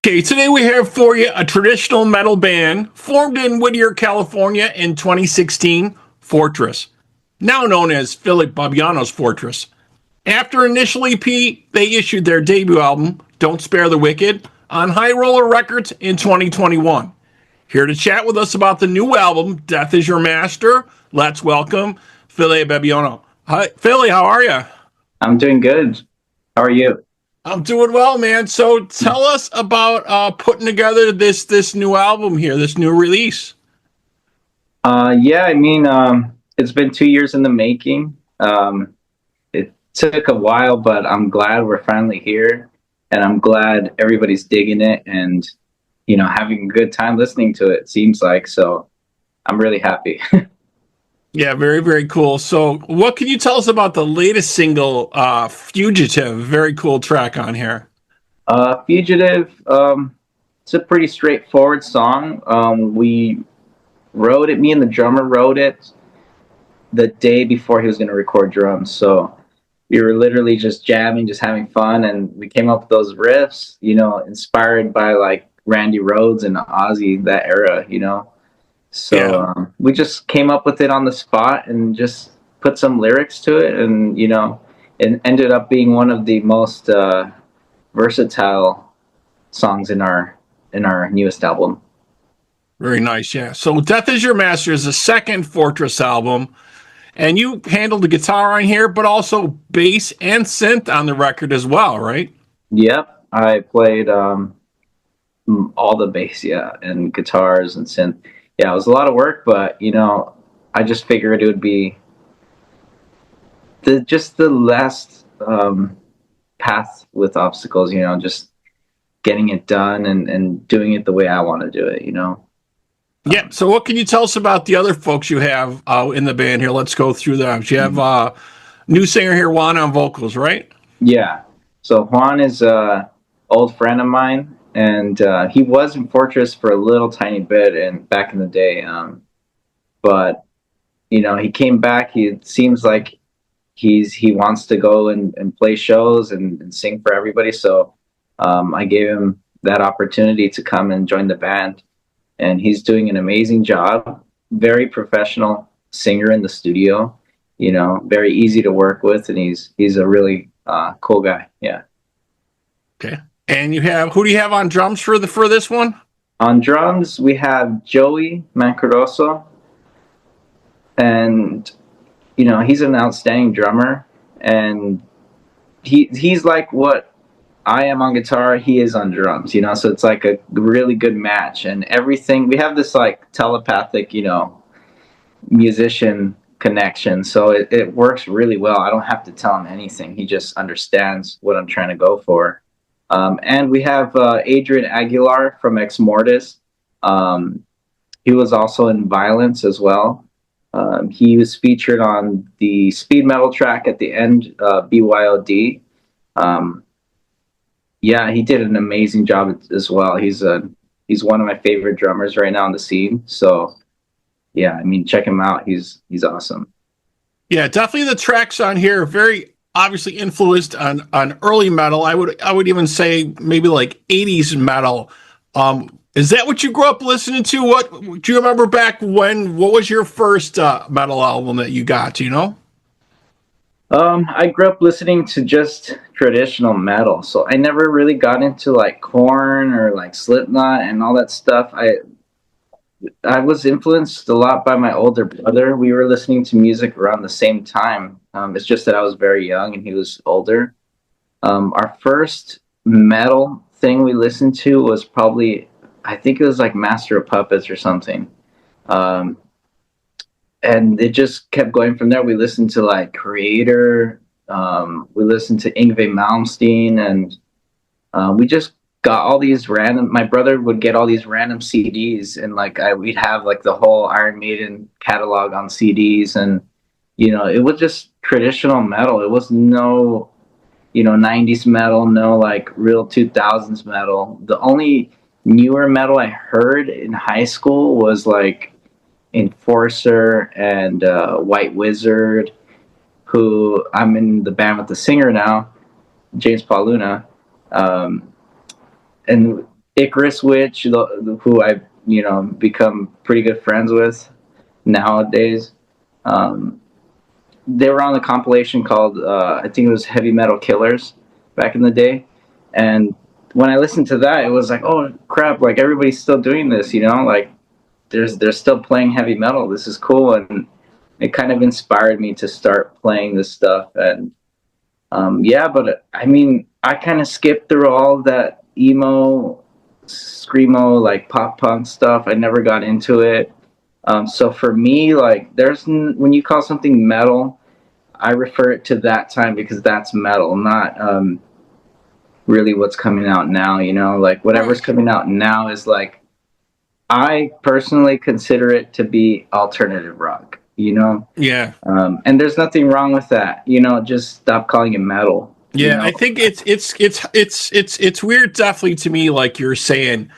Okay, today we have for you a traditional metal band formed in Whittier, California in 2016, Fortress, now known as Fili Bibiano's Fortress. After initial EP, they issued their debut album, Don't Spare the Wicked, on High Roller Records in 2021. Here to chat with us about the new album, Death Is Your Master, let's welcome Fili Bibiano. Hi, Fili, how are you? I'm doing good. How are you? I'm doing well, man. So tell us about putting together this new album here, this new release. Yeah, it's been 2 years in the making. It took a while, but I'm glad we're finally here, and I'm glad everybody's digging it and having a good time listening to it. Seems like so. I'm really happy. Yeah, very, very cool. So what can you tell us about the latest single, Fugitive? Very cool track on here. Fugitive. It's a pretty straightforward song. We wrote it. Me and the drummer wrote it the day before he was going to record drums. So we were literally just jamming, just having fun, and we came up with those riffs, inspired by like Randy Rhoads and Ozzy, that era. So Yeah. we just came up with it on the spot and just put some lyrics to it, and it ended up being one of the most versatile songs in our newest album. Very nice. Yeah. So Death Is Your Master is the second Fortress album, and you handled the guitar on here, but also bass and synth on the record as well, right? Yep, I played all the bass, yeah, and guitars and synth. Yeah, it was a lot of work, but I just figured it would be the last path with obstacles. Just getting it done and doing it the way I want to do it. Yeah. So what can you tell us about the other folks you have in the band here? Let's go through them. You have new singer here, Juan, on vocals, right? Yeah. So Juan is a old friend of mine, and he was in Fortress for a little tiny bit and back in the day. But he came back. He seems like he wants to go and play shows and sing for everybody. So I gave him that opportunity to come and join the band, and he's doing an amazing job. Very professional singer in the studio. Very easy to work with, and he's a really cool guy. Yeah. Okay. And who do you have on drums for this one? On drums, we have Joey Mancaroso, and he's an outstanding drummer, and he's like what I am on guitar, he is on drums, so it's like a really good match, and everything. We have this like telepathic, musician connection, so it works really well. I don't have to tell him anything. He just understands what I'm trying to go for. And we have Adrian Aguilar from Ex Mortis. He was also in Violence as well. He was featured on the speed metal track at the end, BYOD. Yeah, he did an amazing job as well. He's one of my favorite drummers right now on the scene. So yeah, check him out. He's awesome. Yeah, definitely the tracks on here are very obviously influenced on early metal. I would even say maybe like 80s metal. Is that what you grew up listening to? What do you remember back when? What was your first metal album that you got? Do you know? I grew up listening to just traditional metal, so I never really got into like Korn or like Slipknot and all that stuff. I was influenced a lot by my older brother. We were listening to music around the same time. It's just that I was very young and he was older. Our first metal thing we listened to was probably, I think it was like Master of Puppets or something. And it just kept going from there. We listened to like Creator. We listened to Yngwie Malmsteen, and we just got all these random. My brother would get all these random CDs, and like we'd have like the whole Iron Maiden catalog on CDs, and it was just traditional metal. It was no 90s metal, no like real 2000s metal. The only newer metal I heard in high school was like Enforcer and White Wizard, who I'm in the band with the singer now, James Paul Luna. And Icarus Witch, who I've become pretty good friends with nowadays. Um, they were on the compilation called I think it was Heavy Metal Killers back in the day, and when I listened to that, it was like, oh crap! Like everybody's still doing this, like they're still playing heavy metal. This is cool, and it kind of inspired me to start playing this stuff. And yeah, but I mean, I kind of skipped through all of that emo, screamo, like pop punk stuff. I never got into it. So for me, like, when you call something metal, I refer it to that time because that's metal, not really what's coming out now. Like whatever's coming out now is like, I personally consider it to be alternative rock. Yeah. And there's nothing wrong with that. Just stop calling it metal. Yeah, I think it's weird, definitely to me, like you're saying,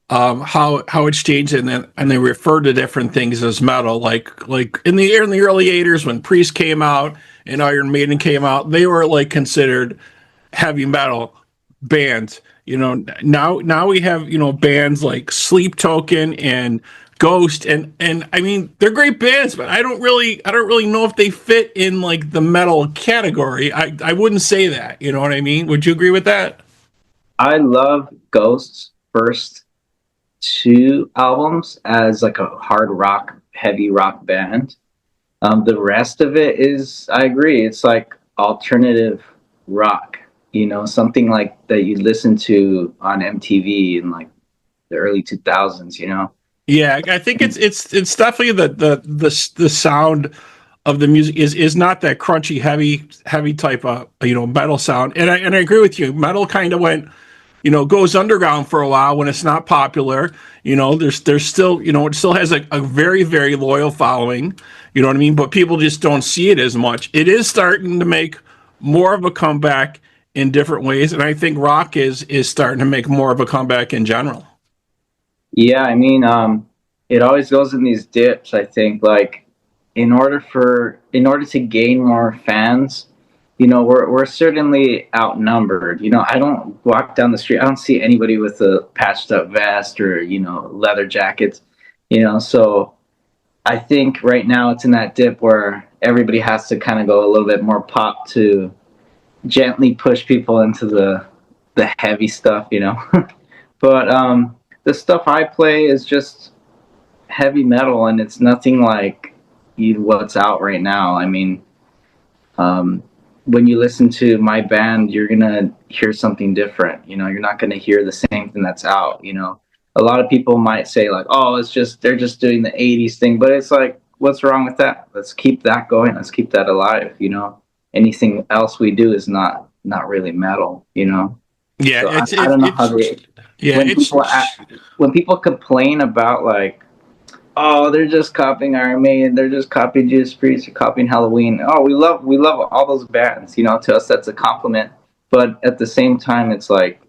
how it's changed, and they refer to different things as metal, like in the early '80s when Priest came out and Iron Maiden came out, they were like considered heavy metal bands. Now we have bands like Sleep Token and Ghost, and I mean they're great bands, but I don't really know if they fit in like the metal category. I wouldn't say that. You know what I mean? Would you agree with that? I love Ghost's first two albums as like a hard rock, heavy rock band. The rest of it is, I agree, it's like alternative rock. Something like that you listen to on MTV in like the early 2000s. Yeah, I think it's definitely the sound of the music is not that crunchy, heavy type of metal sound. And I agree with you. Metal kind of went, goes underground for a while when it's not popular. There's still, it still has a very, very loyal following. You know what I mean? But people just don't see it as much. It is starting to make more of a comeback in different ways, and I think rock is starting to make more of a comeback in general. Yeah, I mean, it always goes in these dips. I think, like, in order to gain more fans, we're certainly outnumbered. I don't walk down the street, I don't see anybody with a patched up vest or leather jackets. So I think right now it's in that dip where everybody has to kind of go a little bit more pop to gently push people into the heavy stuff. But the stuff I play is just heavy metal, and it's nothing like what's out right now. I mean, when you listen to my band, you're gonna hear something different. You're not gonna hear the same thing that's out. A lot of people might say like, "Oh, they're just doing the '80s thing," but it's like, what's wrong with that? Let's keep that going. Let's keep that alive. Anything else we do is not really metal. Yeah, So I don't know how they yeah, when people when people complain about like, oh, they're just copying Iron Maiden, they're just copying Judas Priest, they're copying Halloween. Oh, we love all those bands. To us that's a compliment. But at the same time, it's like,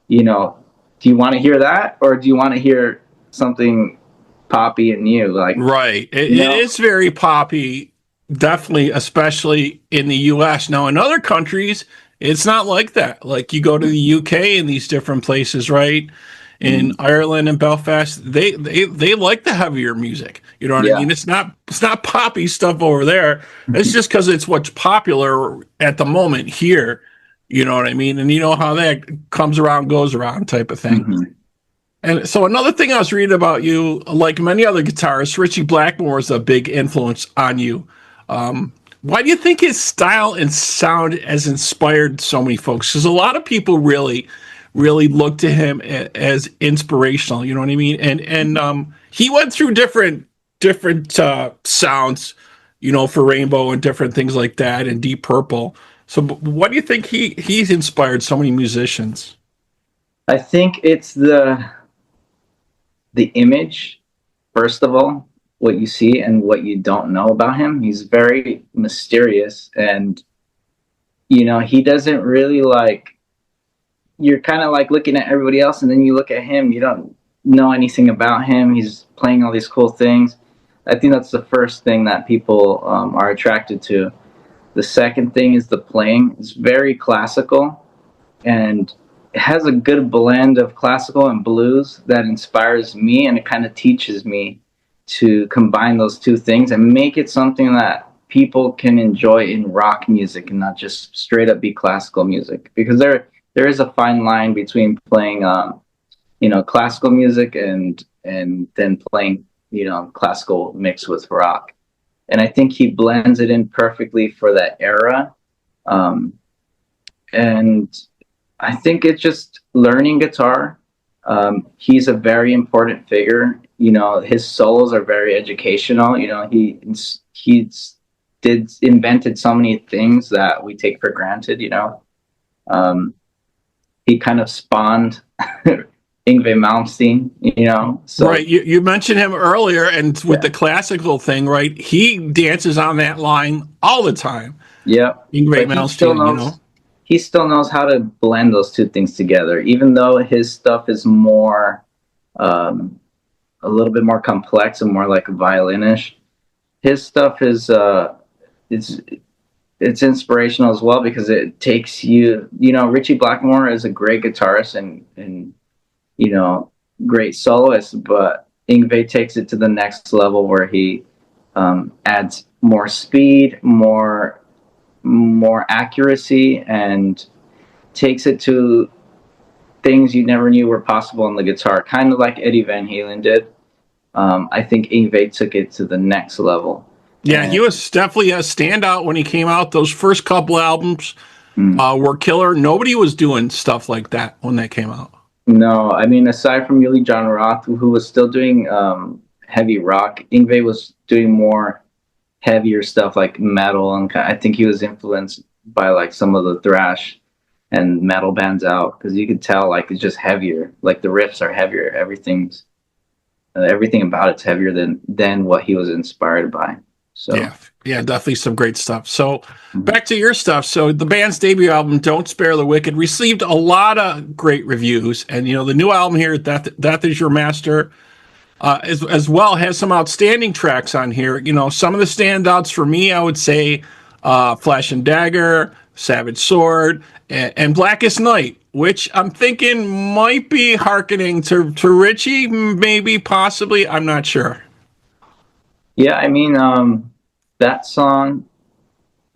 do you want to hear that, or do you want to hear something poppy and new? Like, right. It is very poppy, definitely, especially in the U.S. Now, in other countries, it's not like that. Like you go to the UK and these different places, right? In Ireland and Belfast, they like the heavier music. You know what I yeah, mean? It's not poppy stuff over there. It's just because it's what's popular at the moment here. You know what I mean? And you know how that comes around, goes around, type of thing. hmm And so another thing I was reading about you, like many other guitarists, Richie Blackmore is a big influence on you. Why do you think his style and sound has inspired so many folks? Because a lot of people really look to him as inspirational. You know what I mean? And he went through different sounds, for Rainbow and different things like that, and Deep Purple. So, what do you think he's inspired so many musicians? I think it's the image, first of all, what you see and what you don't know about him. He's very mysterious, and he doesn't really like. You're kind of like looking at everybody else, and then you look at him. You don't know anything about him. He's playing all these cool things. I think that's the first thing that people are attracted to. The second thing is the playing. It's very classical, and it has a good blend of classical and blues that inspires me, and it kind of teaches me to combine those two things and make it something that people can enjoy in rock music and not just straight up be classical music, because there is a fine line between playing classical music and then playing classical mixed with rock. And I think he blends it in perfectly for that era. And I think it's just learning guitar. He's a very important figure. His solos are very educational. He's invented so many things that we take for granted. He kind of spawned Yngwie Malmsteen. So Right. You mentioned him earlier, and with the classical thing, right? He dances on that line all the time. yeah, Yngwie but Malmsteen, he still knows how to blend those two things together. Even though his stuff is more, a little bit more complex and more like violinish, his stuff is it's inspirational as well, because it takes you. Richie Blackmore is a great guitarist and great soloist, but Yngwie takes it to the next level where he adds more speed, more accuracy, and takes it to things you never knew were possible on the guitar, kind of like Eddie Van Halen did. I think Yngwie took it to the next level. Yeah, he was definitely a standout when he came out. Those first couple albums were killer. Nobody was doing stuff like that when they came out. No, I mean, aside from Uli John Roth, who was still doing heavy rock, Yngwie was doing more heavier stuff like metal, and I think he was influenced by like some of the thrash and metal bands out, because you could tell like it's just heavier. Like the riffs are heavier. Everything about it's heavier than what he was inspired by. So yeah, definitely some great stuff. So back to your stuff. So the band's debut album, Don't Spare the Wicked, received a lot of great reviews, and the new album here, That Is Your Master, as well, has some outstanding tracks on here. Some of the standouts for me, I would say, Flash and Dagger, Savage Sword, and Blackest Night, which I'm thinking might be hearkening to Richie, maybe, possibly. I'm not sure. Yeah, I mean, that song,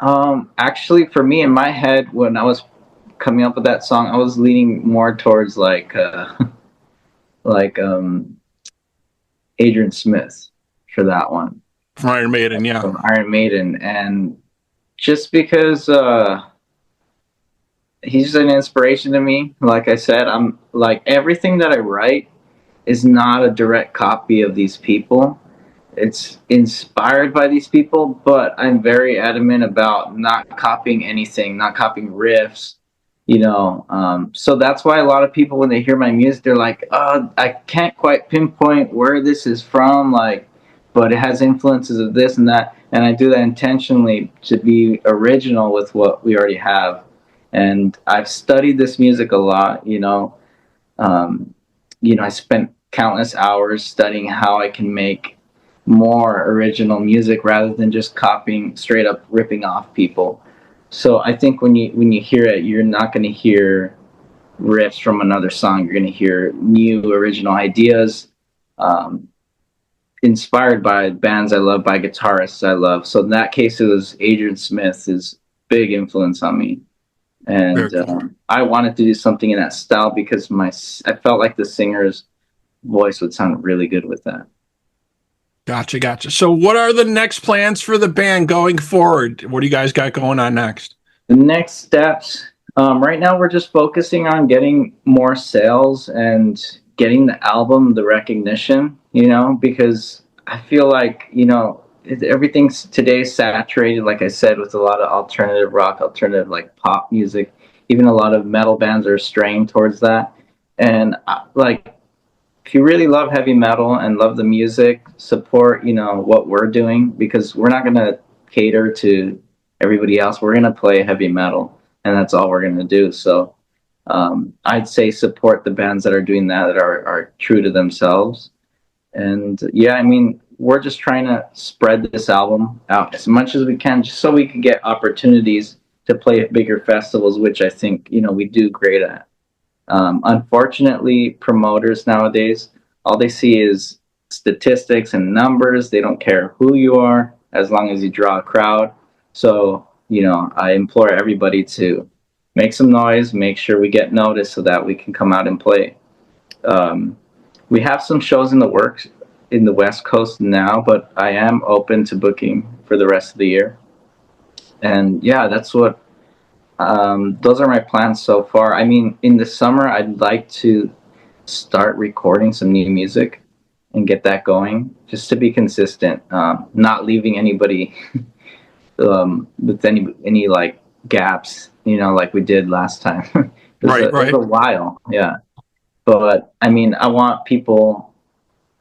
actually, for me in my head, when I was coming up with that song, I was leaning more towards like Adrian Smith for that one. From Iron Maiden, yeah. From Iron Maiden, and just because he's an inspiration to me. Like I said, I'm like, everything that I write is not a direct copy of these people. It's inspired by these people, but I'm very adamant about not copying anything, not copying riffs, so that's why a lot of people, when they hear my music, they're like, oh, I can't quite pinpoint where this is from, like, but it has influences of this and that, and I do that intentionally to be original with what we already have. And I've studied this music a lot. I spent countless hours studying how I can make more original music rather than just copying, straight up ripping off people. So I think when you hear it, you're not going to hear riffs from another song. You're going to hear new original ideas, inspired by bands I love, by guitarists I love. So in that case, it was Adrian Smith, his big influence on me. And I wanted to do something in that style because I felt like the singer's voice would sound really good with that. Gotcha. So what are the next plans for the band going forward? What do you guys got going on next? The next steps, right now we're just focusing on getting more sales and getting the album the recognition, because I feel like, everything's today saturated, like I said, with a lot of alternative rock, alternative like pop music. Even a lot of metal bands are straying towards that. And if you really love heavy metal and love the music, support, what we're doing, because we're not going to cater to everybody else. We're going to play heavy metal, and that's all we're going to do. So I'd say support the bands that are doing that are true to themselves. And yeah, I mean, we're just trying to spread this album out as much as we can, just so we can get opportunities to play at bigger festivals, which I think, we do great at. Unfortunately, promoters nowadays, all they see is statistics and numbers. They don't care who you are as long as you draw a crowd. So, I implore everybody to make some noise, make sure we get noticed so that we can come out and play. We have some shows in the works in the West Coast now, but I am open to booking for the rest of the year. And yeah, that's what those are my plans so far. I mean, in the summer, I'd like to start recording some new music and get that going, just to be consistent, not leaving anybody with any like gaps, like we did last time. It was a while, yeah. But I mean, I want people,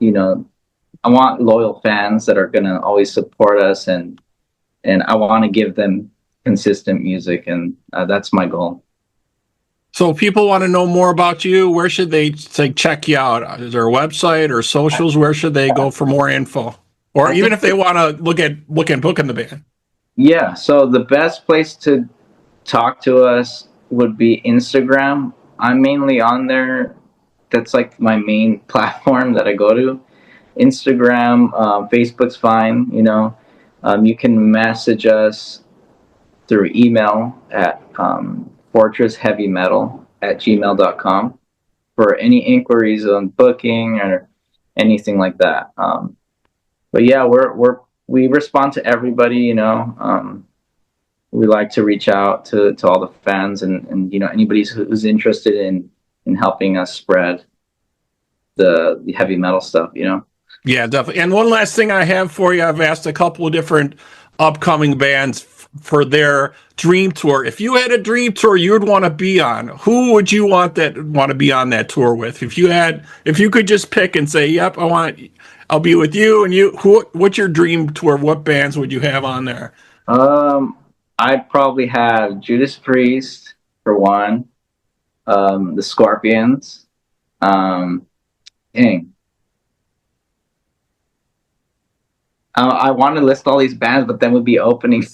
I want loyal fans that are gonna always support us, and I want to give them consistent music, and that's my goal. So if people want to know more about you, where should they check you out? Is there a website or socials? Where should they go for more info? Or even if they want to look at booking the band? Yeah, so the best place to talk to us would be Instagram. I'm mainly on there. That's like my main platform that I go to. Instagram, Facebook's fine, you can message us through email at fortressheavymetal@gmail.com for any inquiries on booking or anything like that. But yeah, we respond to everybody. We like to reach out to all the fans and anybody who's interested in helping us spread the heavy metal stuff. Yeah, definitely. And one last thing I have for you, I've asked a couple of different upcoming bands for their dream tour. If you had a dream tour you would want to be on, who would you want to be on that tour with? If you could just pick and say, "Yep, I'll be with you," and what's your dream tour? What bands would you have on there? I'd probably have Judas Priest for one, the Scorpions, dang. I want to list all these bands, but then we'd be opening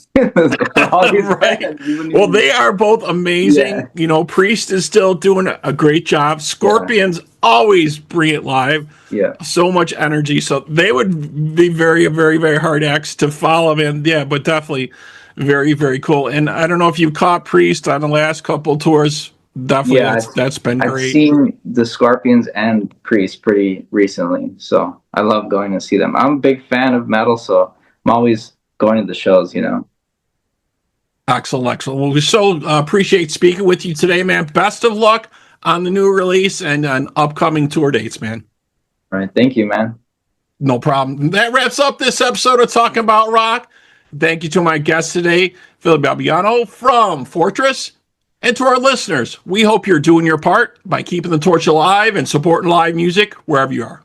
all these right. bands. Well, they are both amazing. Yeah. Priest is still doing a great job. Scorpions always bring it live. Yeah. So much energy. So they would be very, very, very hard acts to follow. And yeah, but definitely very, very cool. And I don't know if you caught Priest on the last couple tours. Definitely, yeah, that's been great. I've seen the Scorpions and Priest pretty recently, so I love going to see them. I'm a big fan of metal, so I'm always going to the shows, Excellent. Well, we so appreciate speaking with you today, man. Best of luck on the new release and on upcoming tour dates, man. All right. Thank you, man. No problem. That wraps up this episode of Talking About Rock. Thank you to my guest today, Fili Bibiano from Fortress. And to our listeners, we hope you're doing your part by keeping the torch alive and supporting live music wherever you are.